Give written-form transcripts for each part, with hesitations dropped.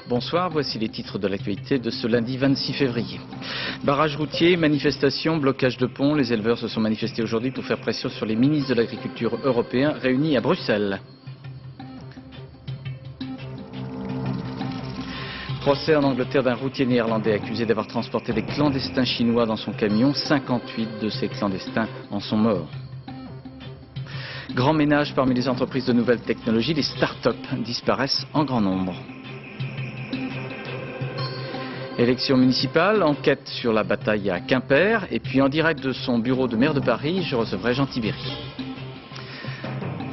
Bonsoir, voici les titres de l'actualité de ce lundi 26 février. Barrage routier, manifestation, blocage de ponts. Les éleveurs se sont manifestés aujourd'hui pour faire pression sur les ministres de l'Agriculture européens réunis à Bruxelles. Procès en Angleterre d'un routier néerlandais accusé d'avoir transporté des clandestins chinois dans son camion. 58 de ces clandestins en sont morts. Grand ménage parmi les entreprises de nouvelles technologies, les start-up disparaissent en grand nombre. Élection municipale, enquête sur la bataille à Quimper, et puis en direct de son bureau de maire de Paris, je recevrai Jean Tibéry.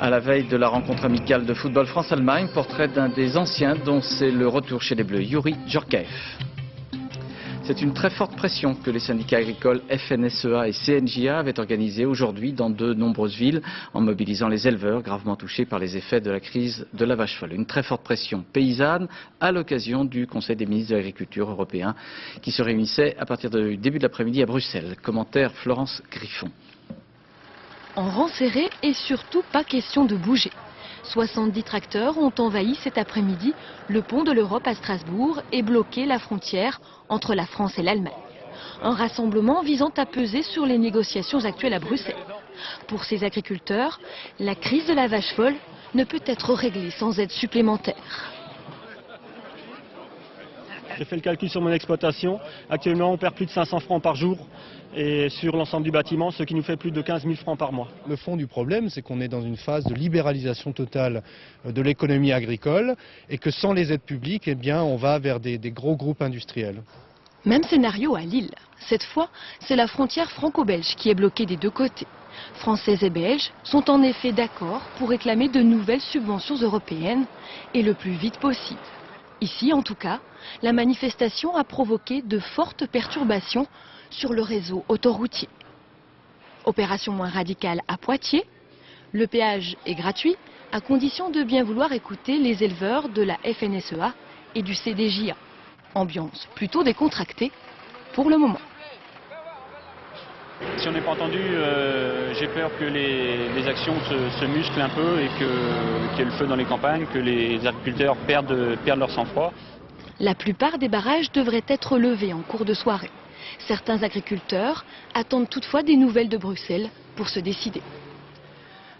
À la veille de la rencontre amicale de football France-Allemagne, portrait d'un des anciens dont c'est le retour chez les Bleus, Youri Djorkaeff. C'est une très forte pression que les syndicats agricoles FNSEA et CNJA avaient organisée aujourd'hui dans de nombreuses villes en mobilisant les éleveurs gravement touchés par les effets de la crise de la vache folle. Une très forte pression paysanne à l'occasion du Conseil des ministres de l'Agriculture européen qui se réunissait à partir du début de l'après-midi à Bruxelles. Commentaire Florence Griffon. En rang serré et surtout pas question de bouger. 70 tracteurs ont envahi cet après-midi le pont de l'Europe à Strasbourg et bloqué la frontière entre la France et l'Allemagne. Un rassemblement visant à peser sur les négociations actuelles à Bruxelles. Pour ces agriculteurs, la crise de la vache folle ne peut être réglée sans aide supplémentaire. J'ai fait le calcul sur mon exploitation. Actuellement, on perd plus de 500 francs par jour. Et sur l'ensemble du bâtiment, ce qui nous fait plus de 15 000 francs par mois. Le fond du problème, c'est qu'on est dans une phase de libéralisation totale de l'économie agricole et que sans les aides publiques, eh bien, on va vers des gros groupes industriels. Même scénario à Lille. Cette fois, c'est la frontière franco-belge qui est bloquée des deux côtés. Français et Belges sont en effet d'accord pour réclamer de nouvelles subventions européennes et le plus vite possible. Ici, en tout cas, la manifestation a provoqué de fortes perturbations sur le réseau autoroutier. Opération moins radicale à Poitiers, le péage est gratuit à condition de bien vouloir écouter les éleveurs de la FNSEA et du CDJA. Ambiance plutôt décontractée pour le moment. Si on n'est pas entendu, j'ai peur que les actions se musclent un peu et qu'il y ait le feu dans les campagnes, que les agriculteurs perdent leur sang-froid. La plupart des barrages devraient être levés en cours de soirée. Certains agriculteurs attendent toutefois des nouvelles de Bruxelles pour se décider.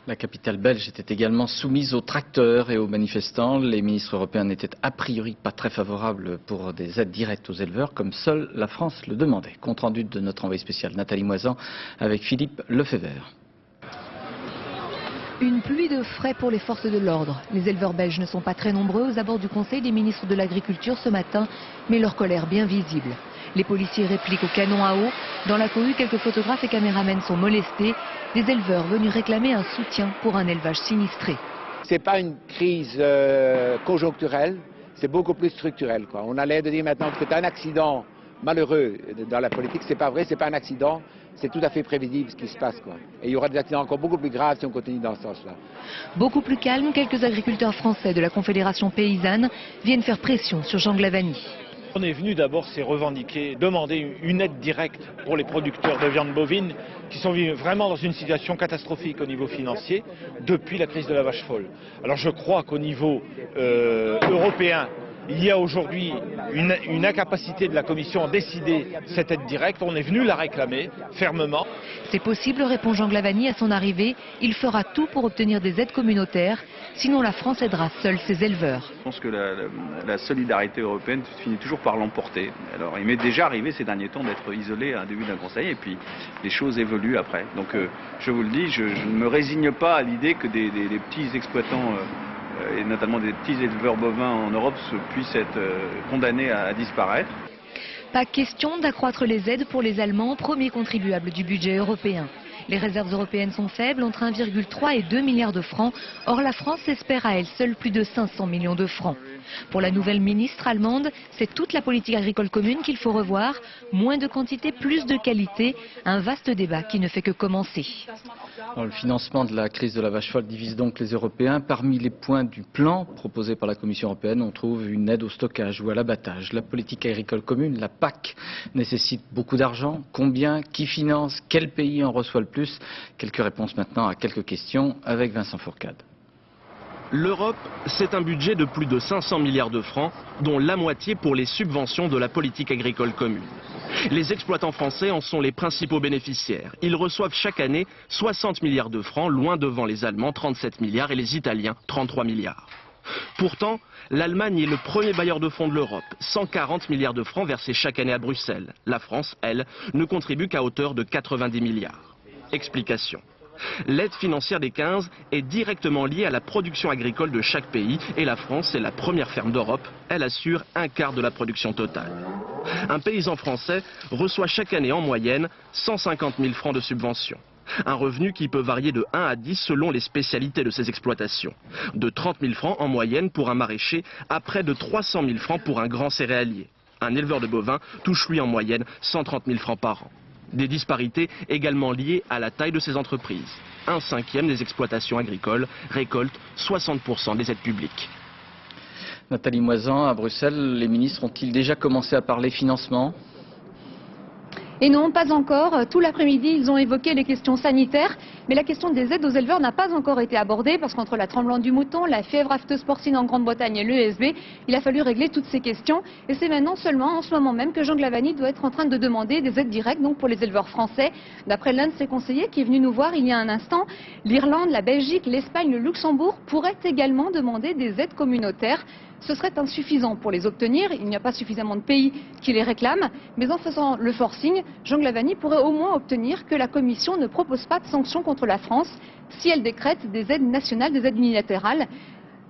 La capitale belge était également soumise aux tracteurs et aux manifestants. Les ministres européens n'étaient a priori pas très favorables pour des aides directes aux éleveurs, comme seule la France le demandait. Compte rendu de notre envoyé spécial Nathalie Moisan avec Philippe Lefebvre. Une pluie de frais pour les forces de l'ordre. Les éleveurs belges ne sont pas très nombreux aux abords du Conseil des ministres de l'Agriculture ce matin, mais leur colère bien visible. Les policiers répliquent au canon à eau. Dans la cohue, quelques photographes et caméramens sont molestés. Des éleveurs venus réclamer un soutien pour un élevage sinistré. Ce n'est pas une crise conjoncturelle, c'est beaucoup plus structurel, quoi. On a l'air de dire maintenant que c'est un accident malheureux dans la politique. C'est pas vrai, c'est pas un accident, c'est tout à fait prévisible ce qui se passe, quoi. Et il y aura des accidents encore beaucoup plus graves si on continue dans ce sens-là. Beaucoup plus calme, quelques agriculteurs français de la Confédération paysanne viennent faire pression sur Jean Glavany. On est venu d'abord, c'est revendiquer, demander une aide directe pour les producteurs de viande bovine qui sont vraiment dans une situation catastrophique au niveau financier depuis la crise de la vache folle. Alors je crois qu'au niveau européen, il y a aujourd'hui une incapacité de la Commission à décider cette aide directe. On est venu la réclamer fermement. C'est possible, répond Jean Glavany à son arrivée. Il fera tout pour obtenir des aides communautaires. Sinon, la France aidera seule ses éleveurs. Je pense que la solidarité européenne finit toujours par l'emporter. Alors, il m'est déjà arrivé ces derniers temps d'être isolé à un début d'un conseil et puis les choses évoluent après. Donc, je vous le dis, je ne me résigne pas à l'idée que des petits exploitants et notamment des petits éleveurs bovins en Europe puissent être condamnés à disparaître. Pas question d'accroître les aides pour les Allemands, premiers contribuables du budget européen. Les réserves européennes sont faibles, entre 1,3 et 2 milliards de francs. Or, la France espère à elle seule plus de 500 millions de francs. Pour la nouvelle ministre allemande, c'est toute la politique agricole commune qu'il faut revoir. Moins de quantité, plus de qualité. Un vaste débat qui ne fait que commencer. Alors, le financement de la crise de la vache folle divise donc les Européens. Parmi les points du plan proposé par la Commission européenne, on trouve une aide au stockage ou à l'abattage. La politique agricole commune, la PAC, nécessite beaucoup d'argent. Combien? Qui finance? Quel pays en reçoit le plus? Quelques réponses maintenant à quelques questions avec Vincent Fourcade. L'Europe, c'est un budget de plus de 500 milliards de francs, dont la moitié pour les subventions de la politique agricole commune. Les exploitants français en sont les principaux bénéficiaires. Ils reçoivent chaque année 60 milliards de francs, loin devant les Allemands, 37 milliards, et les Italiens, 33 milliards. Pourtant, l'Allemagne est le premier bailleur de fonds de l'Europe, 140 milliards de francs versés chaque année à Bruxelles. La France, elle, ne contribue qu'à hauteur de 90 milliards. Explication. L'aide financière des 15 est directement liée à la production agricole de chaque pays et la France est la première ferme d'Europe. Elle assure un quart de la production totale. Un paysan français reçoit chaque année en moyenne 150 000 francs de subvention. Un revenu qui peut varier de 1 à 10 selon les spécialités de ses exploitations. De 30 000 francs en moyenne pour un maraîcher à près de 300 000 francs pour un grand céréalier. Un éleveur de bovins touche lui en moyenne 130 000 francs par an. Des disparités également liées à la taille de ces entreprises. 1/5 des exploitations agricoles récoltent 60% des aides publiques. Nathalie Moisan, à Bruxelles, les ministres ont-ils déjà commencé à parler financement? Et non, pas encore. Tout l'après-midi, ils ont évoqué les questions sanitaires, mais la question des aides aux éleveurs n'a pas encore été abordée parce qu'entre la tremblante du mouton, la fièvre afteuse porcine en Grande-Bretagne et l'ESB, il a fallu régler toutes ces questions. Et c'est maintenant seulement, en ce moment même, que Jean Glavany doit être en train de demander des aides directes donc pour les éleveurs français. D'après l'un de ses conseillers qui est venu nous voir il y a un instant, l'Irlande, la Belgique, l'Espagne, le Luxembourg pourraient également demander des aides communautaires. Ce serait insuffisant pour les obtenir, il n'y a pas suffisamment de pays qui les réclament, mais en faisant le forcing, Jean Glavany pourrait au moins obtenir que la Commission ne propose pas de sanctions contre la France si elle décrète des aides nationales, des aides unilatérales.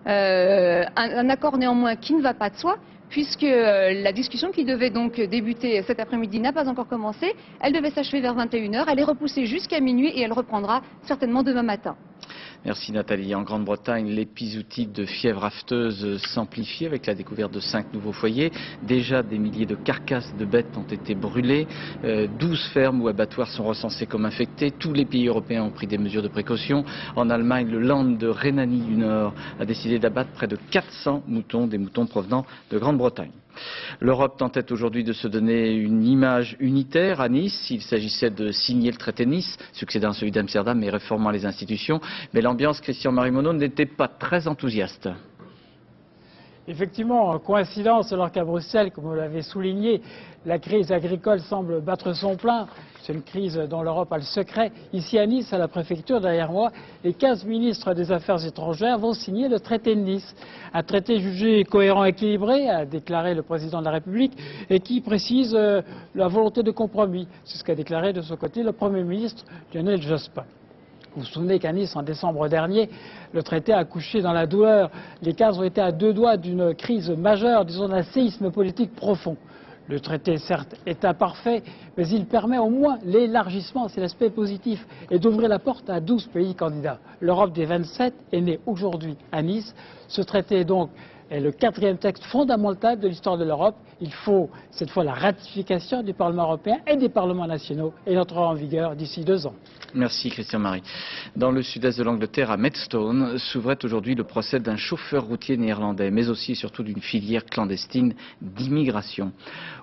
Un accord néanmoins qui ne va pas de soi, puisque la discussion qui devait donc débuter cet après-midi n'a pas encore commencé. Elle devait s'achever vers 21 h, elle est repoussée jusqu'à minuit et elle reprendra certainement demain matin. Merci Nathalie. En Grande-Bretagne, l'épizootique de fièvre afteuse s'amplifie avec la découverte de 5 nouveaux foyers. Déjà, des milliers de carcasses de bêtes ont été brûlées. 12 fermes ou abattoirs sont recensés comme infectés. Tous les pays européens ont pris des mesures de précaution. En Allemagne, le Land de Rhénanie du Nord a décidé d'abattre près de 400 moutons, des moutons provenant de Grande-Bretagne. L'Europe tentait aujourd'hui de se donner une image unitaire à Nice. Il s'agissait de signer le traité de Nice, succédant à celui d'Amsterdam et réformant les institutions. Mais l'ambiance, Christian-Marie Monod, n'était pas très enthousiaste. Effectivement, coïncidence alors qu'à Bruxelles, comme vous l'avez souligné, la crise agricole semble battre son plein. C'est une crise dont l'Europe a le secret. Ici à Nice, à la préfecture, derrière moi, les 15 ministres des Affaires étrangères vont signer le traité de Nice. Un traité jugé cohérent et équilibré, a déclaré le président de la République, et qui précise la volonté de compromis. C'est ce qu'a déclaré de son côté le Premier ministre Lionel Jospin. Vous vous souvenez qu'à Nice, en décembre dernier, le traité a accouché dans la douleur. Les 15 ont été à 2 doigts d'une crise majeure, disons d'un séisme politique profond. Le traité, certes, est imparfait, mais il permet au moins l'élargissement, c'est l'aspect positif, et d'ouvrir la porte à 12 pays candidats. L'Europe des 27 est née aujourd'hui à Nice. Ce traité, donc, est le 4e texte fondamental de l'histoire de l'Europe. Il faut, cette fois, la ratification du Parlement européen et des parlements nationaux, et il entrera en vigueur d'ici 2 ans. Merci Christian-Marie. Dans le sud-est de l'Angleterre, à Maidstone, s'ouvrait aujourd'hui le procès d'un chauffeur routier néerlandais, mais aussi et surtout d'une filière clandestine d'immigration.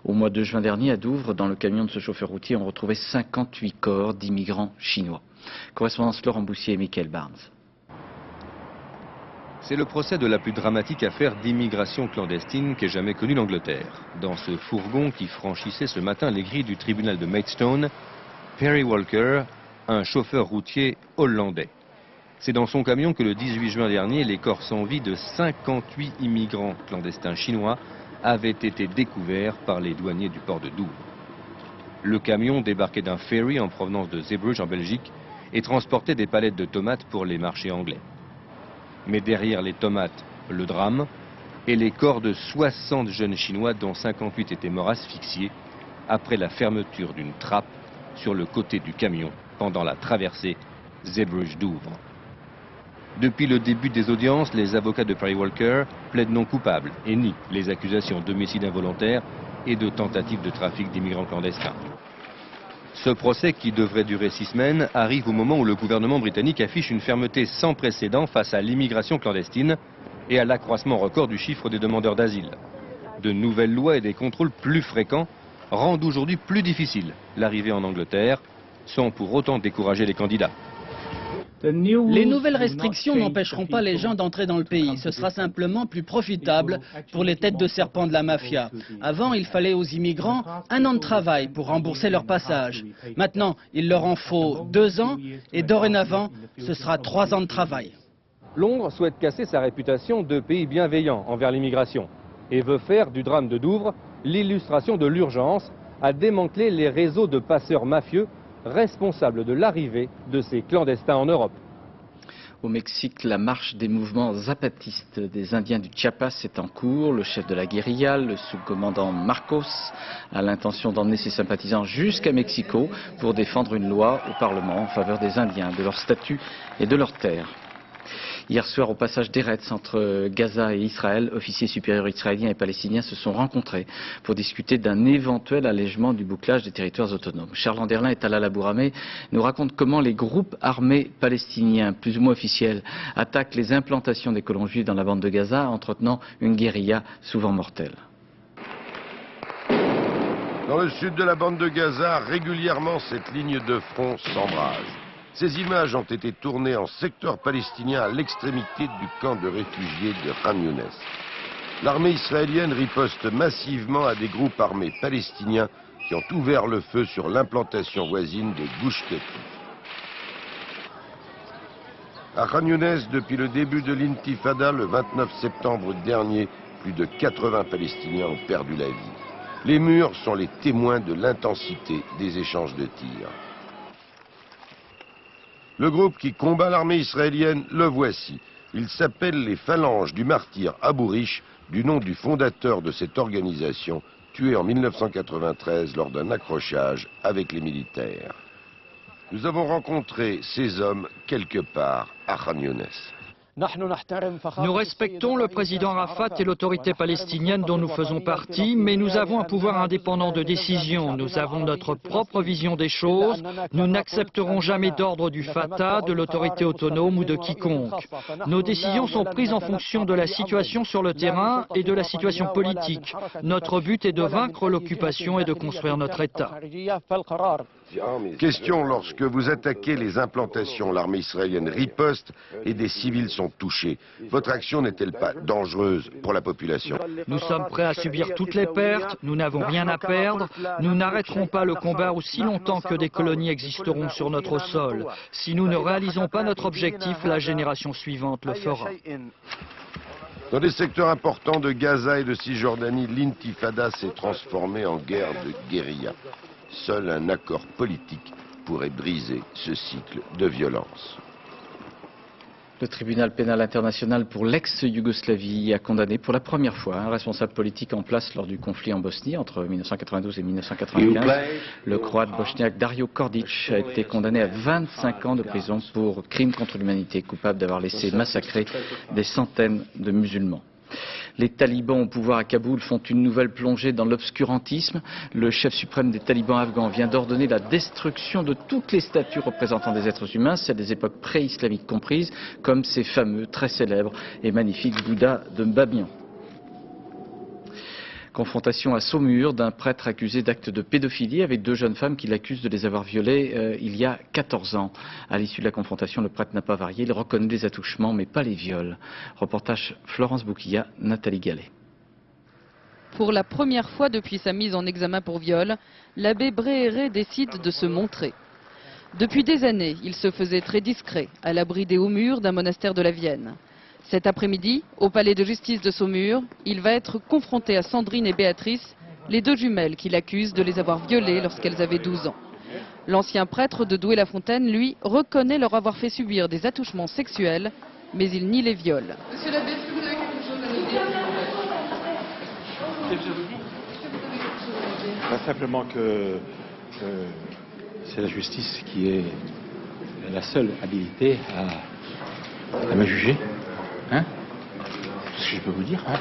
Au mois de juin dernier, à Douvres, dans le camion de ce chauffeur routier, on retrouvait 58 corps d'immigrants chinois. Correspondance Laurent Boussier et Michael Barnes. C'est le procès de la plus dramatique affaire d'immigration clandestine qu'ait jamais connue l'Angleterre. Dans ce fourgon qui franchissait ce matin les grilles du tribunal de Maidstone, Perry Walker, un chauffeur routier hollandais. C'est dans son camion que le 18 juin dernier, les corps sans vie de 58 immigrants clandestins chinois avaient été découverts par les douaniers du port de Douvres. Le camion débarquait d'un ferry en provenance de Zeebrugge en Belgique et transportait des palettes de tomates pour les marchés anglais. Mais derrière les tomates, le drame et les corps de 60 jeunes Chinois dont 58 étaient morts asphyxiés après la fermeture d'une trappe sur le côté du camion pendant la traversée Zeebrugge-Douvres. Depuis le début des audiences, les avocats de Perry Walker plaident non coupables et nient les accusations d'homicide involontaire et de tentative de trafic d'immigrants clandestins. Ce procès, qui devrait durer 6 semaines, arrive au moment où le gouvernement britannique affiche une fermeté sans précédent face à l'immigration clandestine et à l'accroissement record du chiffre des demandeurs d'asile. De nouvelles lois et des contrôles plus fréquents rendent aujourd'hui plus difficile l'arrivée en Angleterre, sans pour autant décourager les candidats. Les nouvelles restrictions n'empêcheront pas les gens d'entrer dans le pays. Ce sera simplement plus profitable pour les têtes de serpent de la mafia. Avant, il fallait aux immigrants 1 an de travail pour rembourser leur passage. Maintenant, il leur en faut 2 ans et dorénavant, ce sera 3 ans de travail. Londres souhaite casser sa réputation de pays bienveillant envers l'immigration et veut faire du drame de Douvres l'illustration de l'urgence à démanteler les réseaux de passeurs mafieux responsables de l'arrivée de ces clandestins en Europe. Au Mexique, la marche des mouvements zapatistes des Indiens du Chiapas est en cours. Le chef de la guérilla, le sous-commandant Marcos, a l'intention d'emmener ses sympathisants jusqu'à Mexico pour défendre une loi au Parlement en faveur des Indiens, de leur statut et de leurs terres. Hier soir, au passage d'Eretz entre Gaza et Israël, officiers supérieurs israéliens et palestiniens se sont rencontrés pour discuter d'un éventuel allègement du bouclage des territoires autonomes. Charles Anderlin et Talal Abourameh nous racontent comment les groupes armés palestiniens, plus ou moins officiels, attaquent les implantations des colons juifs dans la bande de Gaza, entretenant une guérilla souvent mortelle. Dans le sud de la bande de Gaza, régulièrement, cette ligne de front s'embrase. Ces images ont été tournées en secteur palestinien à l'extrémité du camp de réfugiés de Khan Younes. L'armée israélienne riposte massivement à des groupes armés palestiniens qui ont ouvert le feu sur l'implantation voisine de Gush Katif. À Khan Younes, depuis le début de l'intifada, le 29 septembre dernier, plus de 80 Palestiniens ont perdu la vie. Les murs sont les témoins de l'intensité des échanges de tirs. Le groupe qui combat l'armée israélienne, le voici. Il s'appelle les Phalanges du martyr Abou Rish, du nom du fondateur de cette organisation, tué en 1993 lors d'un accrochage avec les militaires. Nous avons rencontré ces hommes quelque part à Khan Younes. Nous respectons le président Arafat et l'autorité palestinienne dont nous faisons partie, mais nous avons un pouvoir indépendant de décision. Nous avons notre propre vision des choses. Nous n'accepterons jamais d'ordre du Fatah, de l'autorité autonome ou de quiconque. Nos décisions sont prises en fonction de la situation sur le terrain et de la situation politique. Notre but est de vaincre l'occupation et de construire notre État. Question: lorsque vous attaquez les implantations, l'armée israélienne riposte et des civils sont touchés. Votre action n'est-elle pas dangereuse pour la population? Nous sommes prêts à subir toutes les pertes, nous n'avons rien à perdre, nous n'arrêterons pas le combat aussi longtemps que des colonies existeront sur notre sol. Si nous ne réalisons pas notre objectif, la génération suivante le fera. Dans des secteurs importants de Gaza et de Cisjordanie, l'intifada s'est transformée en guerre de guérilla. Seul un accord politique pourrait briser ce cycle de violence. Le tribunal pénal international pour l'ex-Yougoslavie a condamné pour la première fois un responsable politique en place lors du conflit en Bosnie entre 1992 et 1995. Le croate bosniaque Dario Kordic a été condamné à 25 ans de prison pour crime contre l'humanité, coupable d'avoir laissé massacrer des centaines de musulmans. Les talibans au pouvoir à Kaboul font une nouvelle plongée dans l'obscurantisme. Le chef suprême des talibans afghans vient d'ordonner la destruction de toutes les statues représentant des êtres humains, celles des époques pré-islamiques comprises, comme ces fameux, très célèbres et magnifiques Bouddhas de Bamiyan. Confrontation à Saumur d'un prêtre accusé d'actes de pédophilie avec 2 jeunes femmes qui l'accusent de les avoir violées il y a 14 ans. À l'issue de la confrontation, le prêtre n'a pas varié, il reconnaît les attouchements mais pas les viols. Reportage Florence Bouquilla, Nathalie Gallet. Pour la première fois depuis sa mise en examen pour viol, l'abbé Bréhéret décide de se montrer. Depuis des années, il se faisait très discret, à l'abri des hauts murs d'un monastère de la Vienne. Cet après-midi, au palais de justice de Saumur, il va être confronté à Sandrine et Béatrice, les 2 jumelles qu'il accuse de les avoir violées lorsqu'elles avaient 12 ans. L'ancien prêtre de Douai-la-Fontaine, lui, reconnaît leur avoir fait subir des attouchements sexuels, mais il nie les viols. Monsieur l'abbé, est-ce que vous avez quelque chose à nous dire? Simplement que c'est la justice qui est la seule habilitée à Elle m'a jugé. Hein? C'est ce que je peux vous dire. Hein?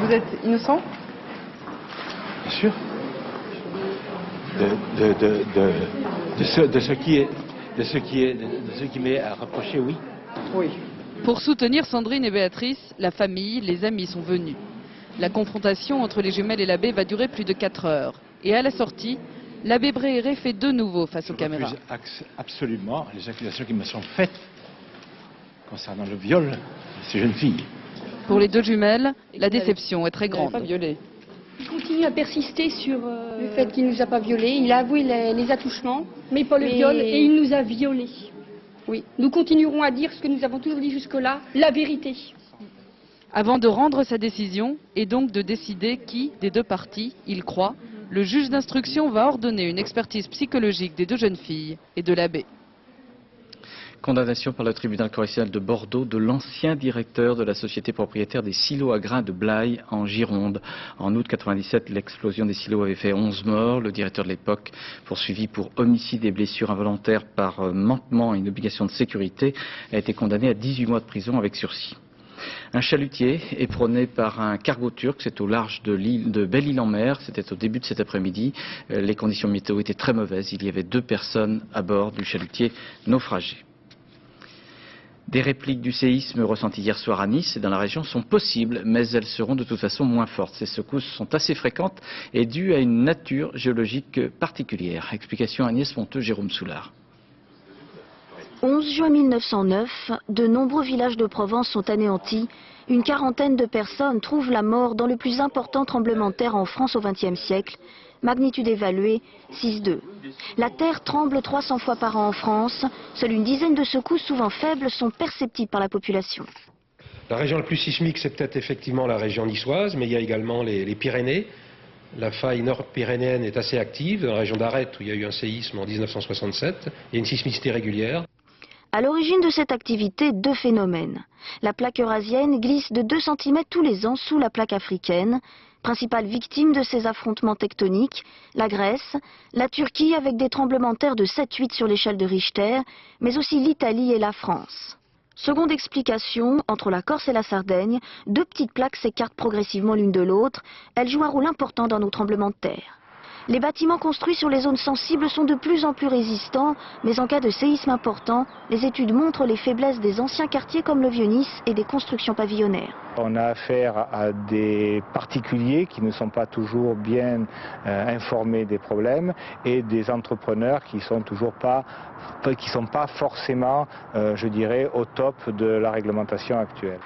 Vous êtes innocent? Bien sûr. De ce qui m'est reproché, oui. Oui. Pour soutenir Sandrine et Béatrice, la famille, les amis sont venus. La confrontation entre les jumelles et l'abbé va durer plus de 4 heures. Et à la sortie, l'abbé Bréhéret fait de nouveau face aux caméras. Je refuse absolument les accusations qui me sont faites concernant le viol de ces jeunes filles. Pour les 2 jumelles, la déception est très grande. Il continue à persister sur le fait qu'il ne nous a pas violés. Il a avoué les attouchements. Mais pas le viol, et il nous a violés. Oui, nous continuerons à dire ce que nous avons toujours dit jusque-là, la vérité. Avant de rendre sa décision, et donc de décider qui, des 2 parties, il croit, le juge d'instruction va ordonner une expertise psychologique des 2 jeunes filles et de l'abbé. Condamnation par le tribunal correctionnel de Bordeaux de l'ancien directeur de la société propriétaire des silos à grains de Blaye en Gironde. En août 1997, l'explosion des silos avait fait 11 morts. Le directeur de l'époque, poursuivi pour homicide et blessures involontaires par manquement à une obligation de sécurité, a été condamné à 18 mois de prison avec sursis. Un chalutier éperonné par un cargo turc, c'est au large de l'île de Belle-Île-en-Mer, c'était au début de cet après-midi. Les conditions météo étaient très mauvaises, il y avait 2 personnes à bord du chalutier naufragé. Des répliques du séisme ressenties hier soir à Nice et dans la région sont possibles, mais elles seront de toute façon moins fortes. Ces secousses sont assez fréquentes et dues à une nature géologique particulière. Explication Agnès Monteux, Jérôme Soulard. 11 juin 1909, de nombreux villages de Provence sont anéantis. Une quarantaine de personnes trouvent la mort dans le plus important tremblement de terre en France au XXe siècle. Magnitude évaluée 6,2. La terre tremble 300 fois par an en France. Seule une dizaine de secousses, souvent faibles, sont perceptibles par la population. La région la plus sismique, c'est peut-être effectivement la région niçoise, mais il y a également les Pyrénées. La faille nord-pyrénéenne est assez active. Dans la région d'Arête, où il y a eu un séisme en 1967, il y a une sismicité régulière. À l'origine de cette activité, 2 phénomènes. La plaque eurasienne glisse de 2 cm tous les ans sous la plaque africaine. Principale victime de ces affrontements tectoniques, la Grèce, la Turquie avec des tremblements de terre de 7-8 sur l'échelle de Richter, mais aussi l'Italie et la France. Seconde explication, entre la Corse et la Sardaigne, 2 petites plaques s'écartent progressivement l'une de l'autre. Elles jouent un rôle important dans nos tremblements de terre. Les bâtiments construits sur les zones sensibles sont de plus en plus résistants, mais en cas de séisme important, les études montrent les faiblesses des anciens quartiers comme le Vieux-Nice et des constructions pavillonnaires. On a affaire à des particuliers qui ne sont pas toujours bien informés des problèmes et des entrepreneurs qui sont pas forcément, je dirais, au top de la réglementation actuelle.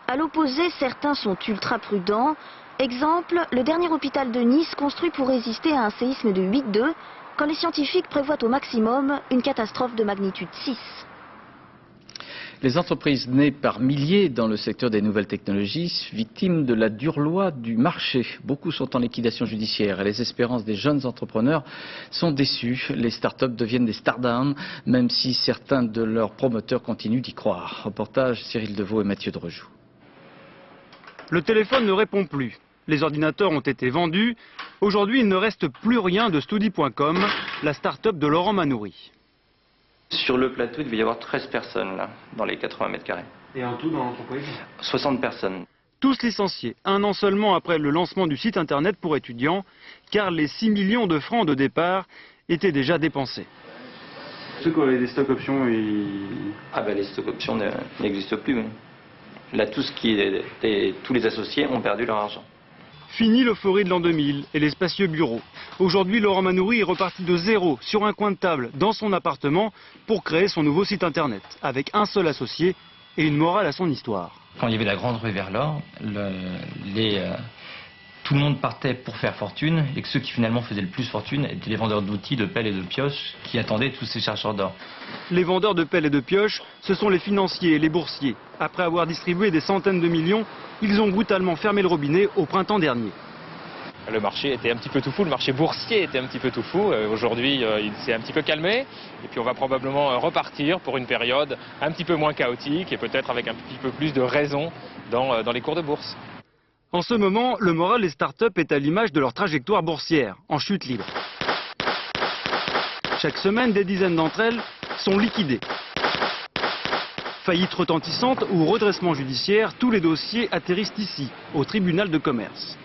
À l'opposé, certains sont ultra prudents. Exemple, le dernier hôpital de Nice construit pour résister à un séisme de 8,2, quand les scientifiques prévoient au maximum une catastrophe de magnitude 6. Les entreprises nées par milliers dans le secteur des nouvelles technologies, victimes de la dure loi du marché. Beaucoup sont en liquidation judiciaire et les espérances des jeunes entrepreneurs sont déçues. Les startups deviennent des start-down, même si certains de leurs promoteurs continuent d'y croire. Reportage Cyril Deveau et Mathieu Drejoux. Le téléphone ne répond plus. Les ordinateurs ont été vendus. Aujourd'hui, il ne reste plus rien de Studi.com, la start-up de Laurent Manoury. Sur le plateau, il devait y avoir 13 personnes là, dans les 80 mètres carrés. Et en tout dans l'entreprise 60 personnes. Tous licenciés, 1 an seulement après le lancement du site internet pour étudiants, car les 6 millions de francs de départ étaient déjà dépensés. Ceux qui avaient des stock options, Ah ben les stock options n'existent plus. Oui. Là, tous les associés ont perdu leur argent. Fini l'euphorie de l'an 2000 et les spacieux bureaux. Aujourd'hui, Laurent Manoury est reparti de zéro sur un coin de table dans son appartement pour créer son nouveau site internet, avec un seul associé et une morale à son histoire. Quand il y avait la grande rue vers l'or, tout le monde partait pour faire fortune et que ceux qui finalement faisaient le plus fortune étaient les vendeurs d'outils, de pelles et de pioches qui attendaient tous ces chercheurs d'or. Les vendeurs de pelles et de pioches, ce sont les financiers et les boursiers. Après avoir distribué des centaines de millions, ils ont brutalement fermé le robinet au printemps dernier. Le marché était un petit peu tout fou, le marché boursier était un petit peu tout fou. Aujourd'hui, il s'est un petit peu calmé. Et puis on va probablement repartir pour une période un petit peu moins chaotique et peut-être avec un petit peu plus de raison dans les cours de bourse. En ce moment, le moral des startups est à l'image de leur trajectoire boursière, en chute libre. Chaque semaine, des dizaines d'entre elles sont liquidées. Faillite retentissante ou redressement judiciaire, tous les dossiers atterrissent ici, au tribunal de commerce.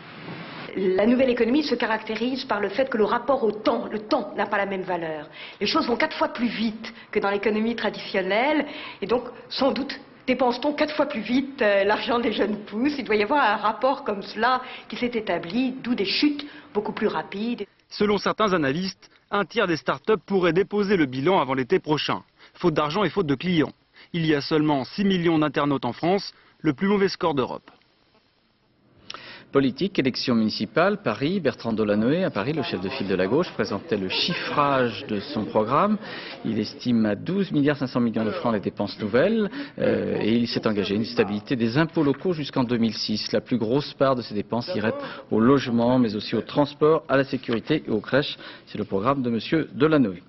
La nouvelle économie se caractérise par le fait que le rapport au temps, le temps n'a pas la même valeur. Les choses vont 4 fois plus vite que dans l'économie traditionnelle, et donc sans doute dépense-t-on 4 fois plus vite l'argent des jeunes pousses. Il doit y avoir un rapport comme cela qui s'est établi, d'où des chutes beaucoup plus rapides. Selon certains analystes, un tiers des startups pourraient déposer le bilan avant l'été prochain, faute d'argent et faute de clients. Il y a seulement 6 millions d'internautes en France, le plus mauvais score d'Europe. Politique, élection municipale, Paris, Bertrand Delanoë, à Paris, le chef de file de la gauche, présentait le chiffrage de son programme. Il estime à 12,5 milliards de francs les dépenses nouvelles et il s'est engagé une stabilité des impôts locaux jusqu'en 2006. La plus grosse part de ces dépenses irait au logement, mais aussi au transport, à la sécurité et aux crèches. C'est le programme de M. Delanoë.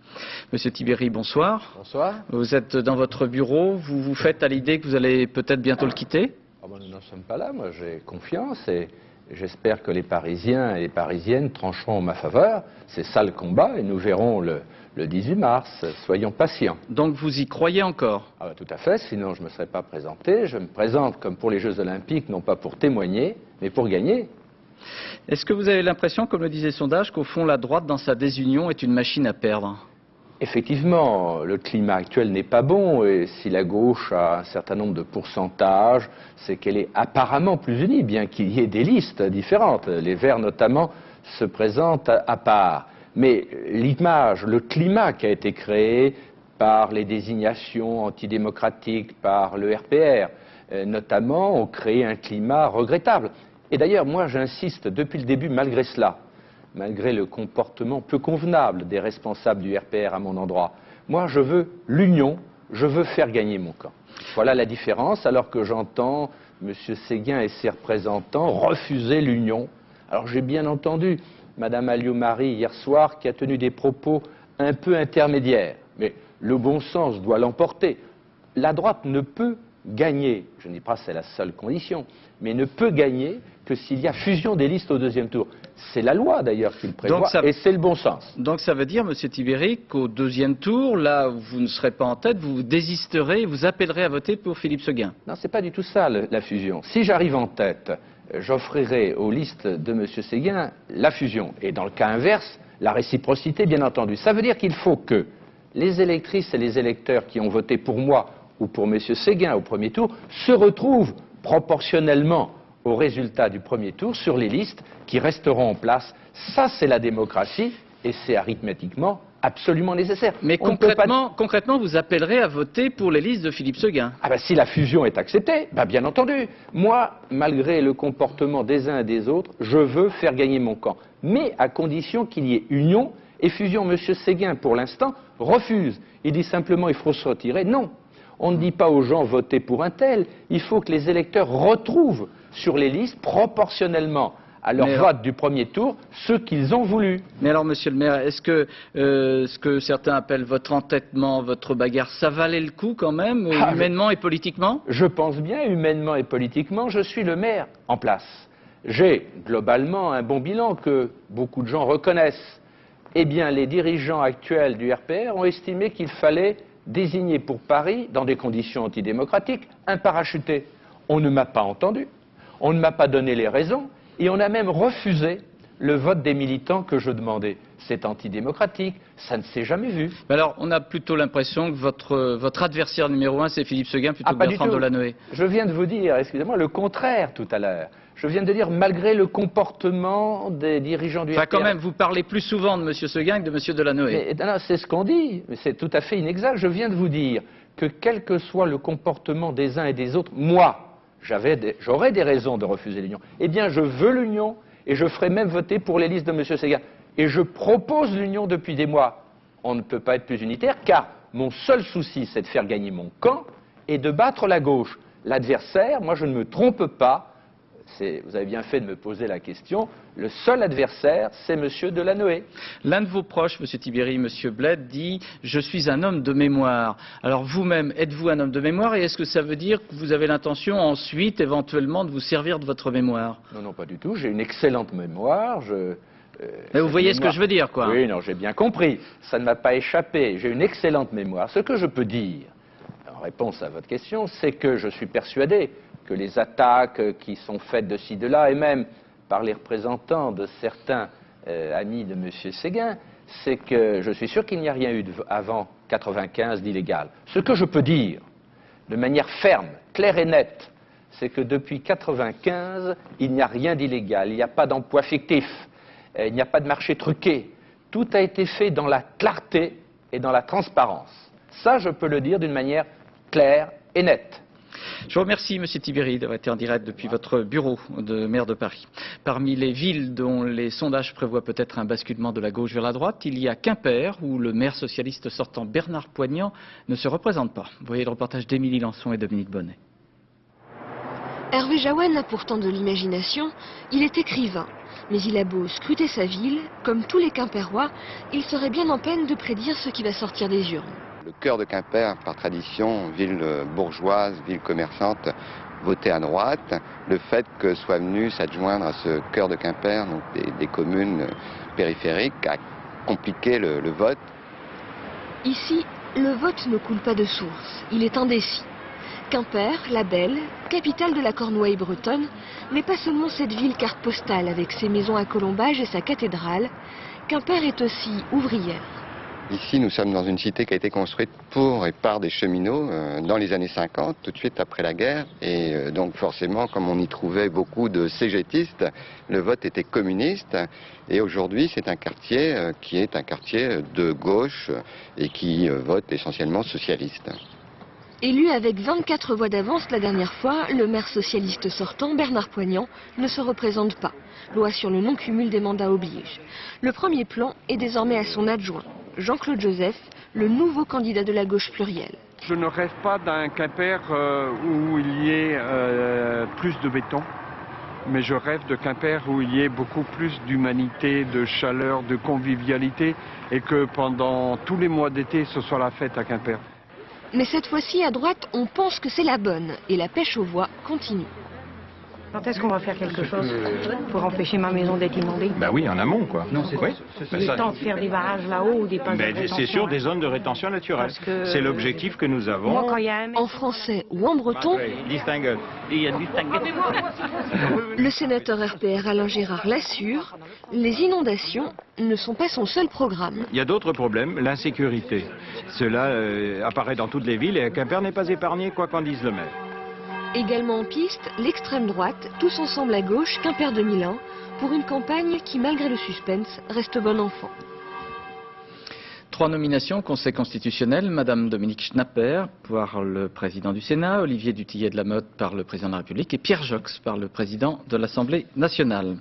Monsieur Tibéri, bonsoir. Bonsoir. Vous êtes dans votre bureau. Vous vous faites à l'idée que vous allez peut-être bientôt le quitter? Nous n'en sommes pas là. Moi, j'ai confiance et j'espère que les Parisiens et les Parisiennes trancheront en ma faveur. C'est ça le combat et nous verrons le 18 mars. Soyons patients. Donc vous y croyez encore? Tout à fait, sinon je ne me serais pas présenté. Je me présente comme pour les Jeux Olympiques, non pas pour témoigner, mais pour gagner. Est-ce que vous avez l'impression, comme le disait le sondage, qu'au fond la droite, dans sa désunion, est une machine à perdre? Effectivement, le climat actuel n'est pas bon et si la gauche a un certain nombre de pourcentages, c'est qu'elle est apparemment plus unie, bien qu'il y ait des listes différentes. Les Verts notamment se présentent à part. Mais l'image, le climat qui a été créé par les désignations antidémocratiques, par le RPR, notamment, ont créé un climat regrettable. Et d'ailleurs, moi j'insiste depuis le début, malgré cela, malgré le comportement peu convenable des responsables du RPR à mon endroit. Moi, je veux l'union, je veux faire gagner mon camp. Voilà la différence, alors que j'entends M. Séguin et ses représentants refuser l'union. Alors j'ai bien entendu Mme Alliot-Marie hier soir qui a tenu des propos un peu intermédiaires. Mais le bon sens doit l'emporter. La droite ne peut gagner, je ne dis pas que c'est la seule condition, mais ne peut gagner que s'il y a fusion des listes au deuxième tour. C'est la loi d'ailleurs qui le prévoit et c'est le bon sens. Donc ça veut dire, M. Tibéri, qu'au deuxième tour, là où vous ne serez pas en tête, vous désisterez et vous appellerez à voter pour Philippe Séguin. Non, c'est pas du tout ça la fusion. Si j'arrive en tête, j'offrirai aux listes de M. Séguin la fusion. Et dans le cas inverse, la réciprocité, bien entendu. Ça veut dire qu'il faut que les électrices et les électeurs qui ont voté pour moi ou pour M. Séguin au premier tour se retrouvent proportionnellement au résultat du premier tour sur les listes qui resteront en place. Ça, c'est la démocratie et c'est arithmétiquement absolument nécessaire. Mais concrètement, vous appellerez à voter pour les listes de Philippe Séguin? Si la fusion est acceptée, bien entendu. Moi, malgré le comportement des uns et des autres, je veux faire gagner mon camp. Mais à condition qu'il y ait union et fusion. M. Séguin, pour l'instant, refuse. Il dit simplement il faut se retirer. Non. On ne dit pas aux gens votez pour un tel. Il faut que les électeurs retrouvent sur les listes proportionnellement à leur vote du premier tour ceux qu'ils ont voulu. Mais alors, monsieur le maire, est-ce que ce que certains appellent votre entêtement, votre bagarre, ça valait le coup quand même, humainement et politiquement? Je pense bien, humainement et politiquement, je suis le maire en place. J'ai globalement un bon bilan que beaucoup de gens reconnaissent. Eh bien, les dirigeants actuels du RPR ont estimé qu'il fallait désigner pour Paris, dans des conditions antidémocratiques, un parachuté. On ne m'a pas entendu, on ne m'a pas donné les raisons, et on a même refusé le vote des militants que je demandais. C'est antidémocratique, ça ne s'est jamais vu. Mais alors, on a plutôt l'impression que votre adversaire numéro 1, c'est Philippe Séguin, plutôt que Bertrand Delanoë. Je viens de vous dire, excusez-moi, le contraire tout à l'heure. Je viens de dire, malgré le comportement des dirigeants du RPR... quand même, vous parlez plus souvent de M. Séguin que de M. Delanoë. Non, c'est ce qu'on dit, mais c'est tout à fait inexact. Je viens de vous dire que quel que soit le comportement des uns et des autres, moi, j'aurais des raisons de refuser l'union. Eh bien, je veux l'union et je ferai même voter pour les listes de M. Séguin. Et je propose l'union depuis des mois. On ne peut pas être plus unitaire, car mon seul souci, c'est de faire gagner mon camp et de battre la gauche. L'adversaire, moi, je ne me trompe pas. Vous avez bien fait de me poser la question. Le seul adversaire, c'est M. Delanoë. L'un de vos proches, M. Tibéri, M. Bled, dit « Je suis un homme de mémoire ». Alors vous-même, êtes-vous un homme de mémoire et est-ce que ça veut dire que vous avez l'intention ensuite, éventuellement, de vous servir de votre mémoire? Non, non, pas du tout. J'ai une excellente mémoire. Mais vous voyez ce que je veux dire, quoi. Oui, non, j'ai bien compris. Ça ne m'a pas échappé. J'ai une excellente mémoire. Ce que je peux dire, réponse à votre question, c'est que je suis persuadé que les attaques qui sont faites de ci, de là, et même par les représentants de certains amis de M. Séguin, c'est que je suis sûr qu'il n'y a rien eu avant 1995 d'illégal. Ce que je peux dire, de manière ferme, claire et nette, c'est que depuis 1995, il n'y a rien d'illégal, il n'y a pas d'emploi fictif, il n'y a pas de marché truqué. Tout a été fait dans la clarté et dans la transparence. Ça, je peux le dire d'une manière claire et nette. Je vous remercie, M. Tibéri, d'avoir été en direct depuis votre bureau de maire de Paris. Parmi les villes dont les sondages prévoient peut-être un basculement de la gauche vers la droite, il y a Quimper, où le maire socialiste sortant Bernard Poignant ne se représente pas. Vous voyez le reportage d'Émilie Lançon et Dominique Bonnet. Hervé Jaouane a pourtant de l'imagination, il est écrivain. Mais il a beau scruter sa ville, comme tous les Quimpérois, il serait bien en peine de prédire ce qui va sortir des urnes. Le cœur de Quimper, par tradition, ville bourgeoise, ville commerçante, votait à droite. Le fait que soit venu s'adjoindre à ce cœur de Quimper, donc des communes périphériques, a compliqué le vote. Ici, le vote ne coule pas de source, il est indécis. Quimper, la belle, capitale de la Cornouaille bretonne, n'est pas seulement cette ville carte postale avec ses maisons à colombages et sa cathédrale. Quimper est aussi ouvrière. Ici, nous sommes dans une cité qui a été construite pour et par des cheminots dans les années 50, tout de suite après la guerre. Et donc forcément, comme on y trouvait beaucoup de cégétistes, le vote était communiste. Et aujourd'hui, c'est un quartier qui est un quartier de gauche et qui vote essentiellement socialiste. Élu avec 24 voix d'avance la dernière fois, le maire socialiste sortant, Bernard Poignant, ne se représente pas. Loi sur le non-cumul des mandats oblige. Le premier plan est désormais à son adjoint, Jean-Claude Joseph, le nouveau candidat de la gauche plurielle. Je ne rêve pas d'un Quimper où il y ait plus de béton, mais je rêve de Quimper où il y ait beaucoup plus d'humanité, de chaleur, de convivialité, et que pendant tous les mois d'été, ce soit la fête à Quimper. Mais cette fois-ci, à droite, on pense que c'est la bonne, et la pêche aux voix continue. Quand est-ce qu'on va faire quelque chose pour empêcher ma maison d'être inondée? Ben oui, en amont, quoi. Non, c'est oui. Le temps de faire des barrages là-haut ou des passes de rétention. C'est sûr, des zones de rétention naturelle. C'est l'objectif que nous avons. Moi, quand il y a en français ou en breton, le sénateur RPR Alain Gérard l'assure, les inondations ne sont pas son seul programme. Il y a d'autres problèmes, l'insécurité. Cela apparaît dans toutes les villes et Quimper n'est pas épargné, quoi qu'en dise le maire. Également en piste, l'extrême droite, tous ensemble à gauche, Quimper 2001, pour une campagne qui, malgré le suspense, reste bon enfant. 3 nominations au Conseil constitutionnel, Madame Dominique Schnapper par le président du Sénat, Olivier Dutillet de la Motte par le président de la République et Pierre Jox par le président de l'Assemblée nationale.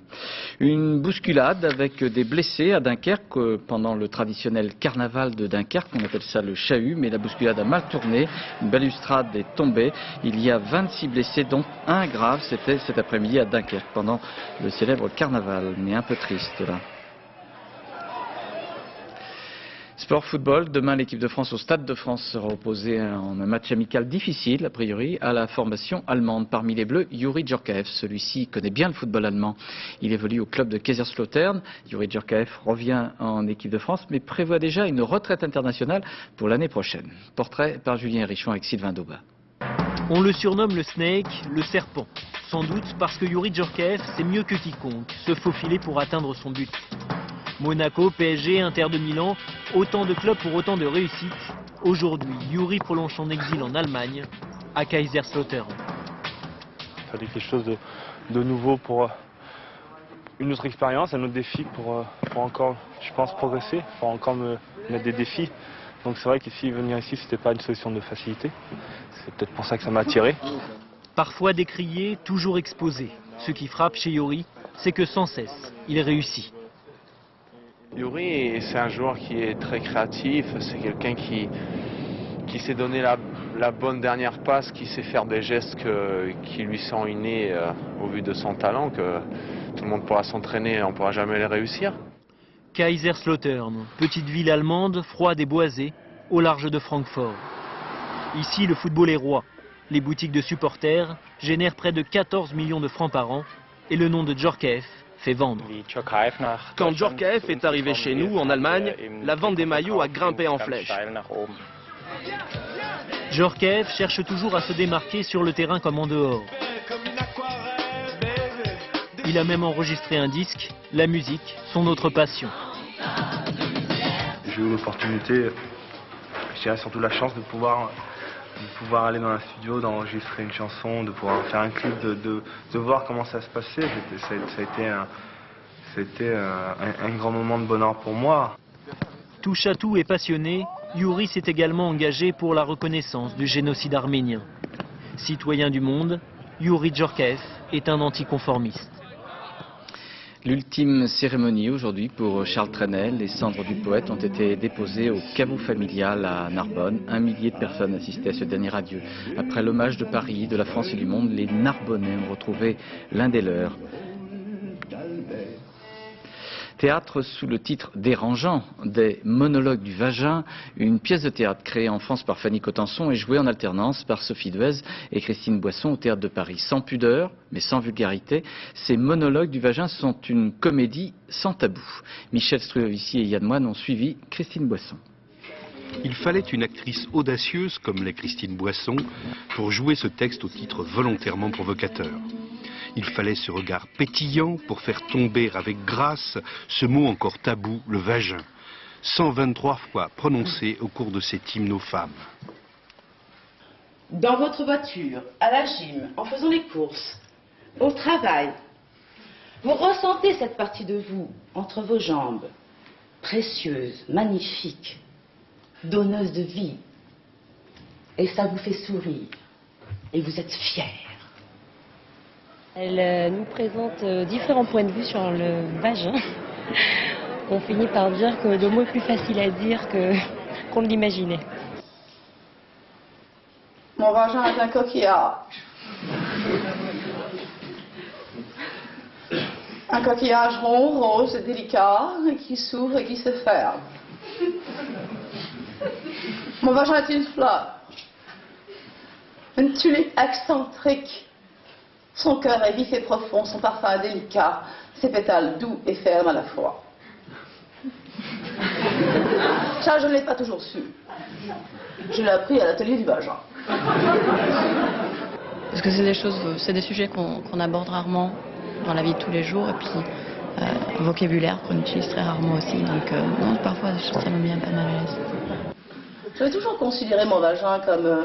Une bousculade avec des blessés à Dunkerque pendant le traditionnel carnaval de Dunkerque, on appelle ça le chahut, mais la bousculade a mal tourné, une balustrade est tombée, il y a 26 blessés dont un grave, c'était cet après-midi à Dunkerque pendant le célèbre carnaval, mais un peu triste là. Sport football, demain l'équipe de France au Stade de France sera opposée en un match amical difficile, a priori, à la formation allemande. Parmi les Bleus, Youri Djorkaeff. Celui-ci connaît bien le football allemand. Il évolue au club de Kaiserslautern. Youri Djorkaeff revient en équipe de France, mais prévoit déjà une retraite internationale pour l'année prochaine. Portrait par Julien Richon avec Sylvain Dauba. On le surnomme le Snake, le serpent. Sans doute parce que Youri Djorkaeff sait mieux que quiconque se faufiler pour atteindre son but. Monaco, PSG, Inter de Milan, autant de clubs pour autant de réussites. Aujourd'hui, Youri prolonge son exil en Allemagne, à Kaiserslautern. Il fallait quelque chose de nouveau pour une autre expérience, un autre défi pour encore, je pense, progresser, pour encore me mettre des défis. Donc c'est vrai qu'ici, venir ici, c'était pas une solution de facilité. C'est peut-être pour ça que ça m'a attiré. Parfois décrié, toujours exposé. Ce qui frappe chez Youri, c'est que sans cesse, il réussit. Youri, c'est un joueur qui est très créatif, c'est quelqu'un qui sait donner la bonne dernière passe, qui sait faire des gestes qui lui sont innés au vu de son talent, que tout le monde pourra s'entraîner et on ne pourra jamais les réussir. Kaiserslautern, petite ville allemande, froide et boisée, au large de Francfort. Ici, le football est roi. Les boutiques de supporters génèrent près de 14 millions de francs par an et le nom de Djorkaeff fait vendre. Quand Djorkaeff est arrivé chez nous, en Allemagne, la vente des maillots a grimpé en flèche. Djorkaeff cherche toujours à se démarquer sur le terrain comme en dehors. Il a même enregistré un disque, la musique, son autre passion. J'ai eu l'opportunité, je dirais surtout la chance de pouvoir aller dans un studio, d'enregistrer une chanson, de pouvoir faire un clip, de voir comment ça se passait. Ça a été un grand moment de bonheur pour moi. Touche à tout et passionné, Youri s'est également engagé pour la reconnaissance du génocide arménien. Citoyen du monde, Youri Djorkaeff est un anticonformiste. L'ultime cérémonie aujourd'hui pour Charles Trenet. Les cendres du poète ont été déposées au caveau familial à Narbonne. 1 millier de personnes assistaient à ce dernier adieu. Après l'hommage de Paris, de la France et du monde, les Narbonnais ont retrouvé l'un des leurs. Théâtre sous le titre Dérangeant, des monologues du vagin, une pièce de théâtre créée en France par Fanny Cotenson et jouée en alternance par Sophie Duez et Christine Boisson au Théâtre de Paris. Sans pudeur, mais sans vulgarité, ces monologues du vagin sont une comédie sans tabou. Michel Strulovici et Yann Moine ont suivi Christine Boisson. Il fallait une actrice audacieuse comme l'est Christine Boisson pour jouer ce texte au titre volontairement provocateur. Il fallait ce regard pétillant pour faire tomber avec grâce ce mot encore tabou, le vagin, 123 fois prononcé au cours de cet hymne aux femmes. Dans votre voiture, à la gym, en faisant les courses, au travail, vous ressentez cette partie de vous entre vos jambes, précieuse, magnifique, donneuse de vie, et ça vous fait sourire, et vous êtes fiers. Elle nous présente différents points de vue sur le vagin. On finit par dire que le mot est plus facile à dire qu'on ne l'imaginait. Mon vagin est un coquillage. Un coquillage rond, rose et délicat, qui s'ouvre et qui se ferme. Mon vagin est une fleur. Une tulipe excentrique. Son cœur est vif et profond, son parfum est délicat, ses pétales doux et fermes à la fois. Ça, je ne l'ai pas toujours su. Je l'ai appris à l'atelier du vagin. Parce que c'est des sujets qu'on aborde rarement dans la vie de tous les jours, et puis vocabulaire qu'on utilise très rarement aussi, donc non, parfois ça me met un peu mal à l'aise. J'avais toujours considéré mon vagin comme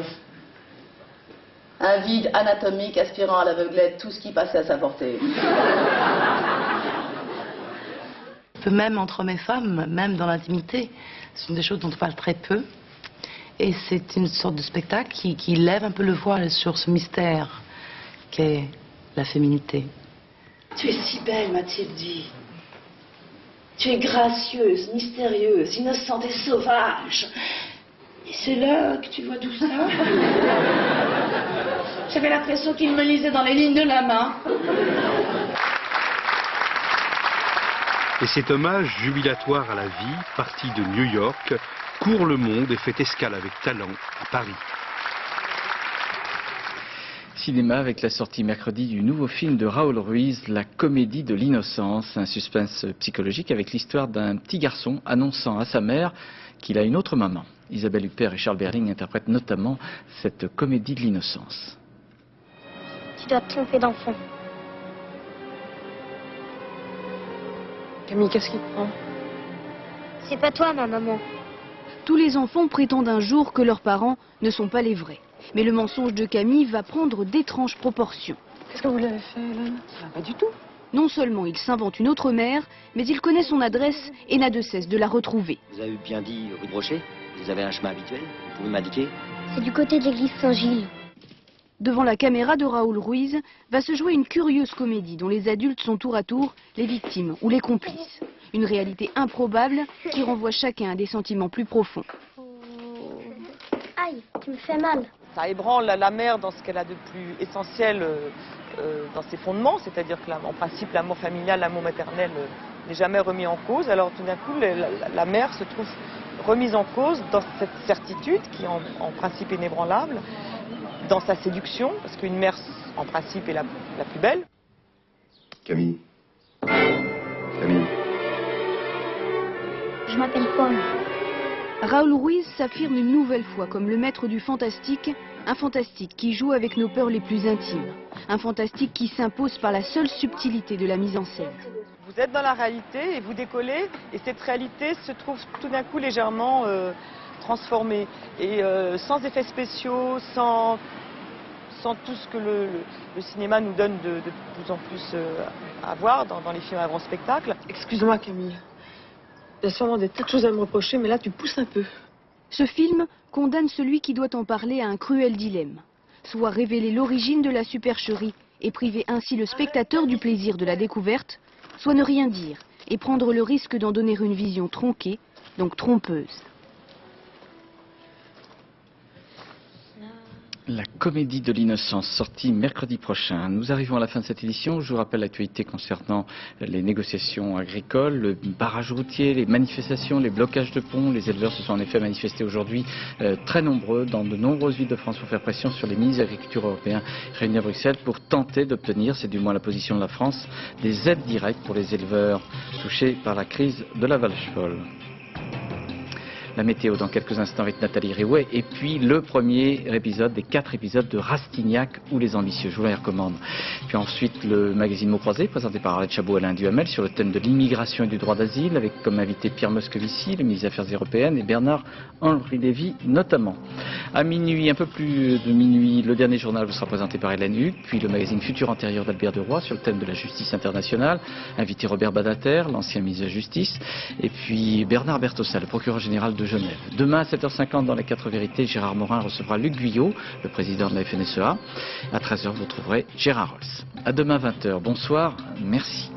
un vide anatomique aspirant à l'aveuglette tout ce qui passait à sa portée. Même entre hommes et femmes, même dans l'intimité, ce sont des choses dont on parle très peu. Et c'est une sorte de spectacle qui lève un peu le voile sur ce mystère qu'est la féminité. Tu es si belle, m'a-t-il dit. Tu es gracieuse, mystérieuse, innocente et sauvage. Et c'est là que tu vois tout ça. J'avais l'impression qu'il me lisait dans les lignes de la main. Et cet hommage jubilatoire à la vie, parti de New York, court le monde et fait escale avec talent à Paris. Cinéma avec la sortie mercredi du nouveau film de Raoul Ruiz, La comédie de l'innocence, un suspense psychologique avec l'histoire d'un petit garçon annonçant à sa mère qu'il a une autre maman. Isabelle Huppert et Charles Berling interprètent notamment cette comédie de l'innocence. Tu dois te tromper d'enfant. Camille, qu'est-ce qui te prend? C'est pas toi, ma maman. Tous les enfants prétendent un jour que leurs parents ne sont pas les vrais. Mais le mensonge de Camille va prendre d'étranges proportions. Qu'est-ce que vous l'avez fait, Hélène? Pas du tout. Non seulement il s'invente une autre mère, mais il connaît son adresse et n'a de cesse de la retrouver. Vous avez bien dit rue de Brochet? Vous avez un chemin habituel? Vous pouvez m'indiquer? C'est du côté de l'église Saint-Gilles. Devant la caméra de Raoul Ruiz va se jouer une curieuse comédie dont les adultes sont tour à tour les victimes ou les complices. Une réalité improbable qui renvoie chacun à des sentiments plus profonds. Aïe, tu me fais mal. Ça ébranle la mère dans ce qu'elle a de plus essentiel dans ses fondements, c'est-à-dire que en principe l'amour familial, l'amour maternel n'est jamais remis en cause. Alors tout d'un coup la mère se trouve remise en cause dans cette certitude qui en principe est inébranlable, dans sa séduction, parce qu'une mère en principe est la plus belle. Camille. Camille. Je m'appelle Paul. Raoul Ruiz s'affirme une nouvelle fois comme le maître du fantastique, un fantastique qui joue avec nos peurs les plus intimes, un fantastique qui s'impose par la seule subtilité de la mise en scène. Vous êtes dans la réalité et vous décollez, et cette réalité se trouve tout d'un coup légèrement transformée. Et sans effets spéciaux, sans tout ce que le cinéma nous donne de plus en plus à voir dans les films à grand spectacle. Excuse-moi Camille, il y a sûrement des tas de choses à me reprocher, mais là tu pousses un peu. Ce film condamne celui qui doit en parler à un cruel dilemme. Soit révéler l'origine de la supercherie et priver ainsi le spectateur du plaisir de la découverte, soit ne rien dire et prendre le risque d'en donner une vision tronquée, donc trompeuse. La comédie de l'innocence, sortie mercredi prochain. Nous arrivons à la fin de cette édition. Je vous rappelle l'actualité concernant les négociations agricoles, le barrage routier, les manifestations, les blocages de ponts. Les éleveurs se sont en effet manifestés aujourd'hui très nombreux dans de nombreuses villes de France pour faire pression sur les ministres de l'Agriculture européens réunis à Bruxelles pour tenter d'obtenir, c'est du moins la position de la France, des aides directes pour les éleveurs touchés par la crise de la vache folle. La météo dans quelques instants avec Nathalie Riouet et puis le premier épisode des 4 épisodes de Rastignac ou les ambitieux, je vous les recommande. Puis ensuite le magazine Mots Croisés présenté par Arlette Chabot et Alain Duhamel sur le thème de l'immigration et du droit d'asile avec comme invité Pierre Moscovici, le ministre des Affaires européennes et Bernard-Henri Lévy notamment. À minuit, un peu plus de minuit, le dernier journal vous sera présenté par Hélène Hugues, puis le magazine Futur antérieur d'Albert Deroy sur le thème de la justice internationale, invité Robert Badinter, l'ancien ministre de la Justice, et puis Bernard Bertossa, le procureur général de Genève. Demain à 7h50 dans les 4 vérités, Gérard Morin recevra Luc Guyot, le président de la FNSEA. À 13h, vous trouverez Gérard Rolls. À demain 20h. Bonsoir, merci.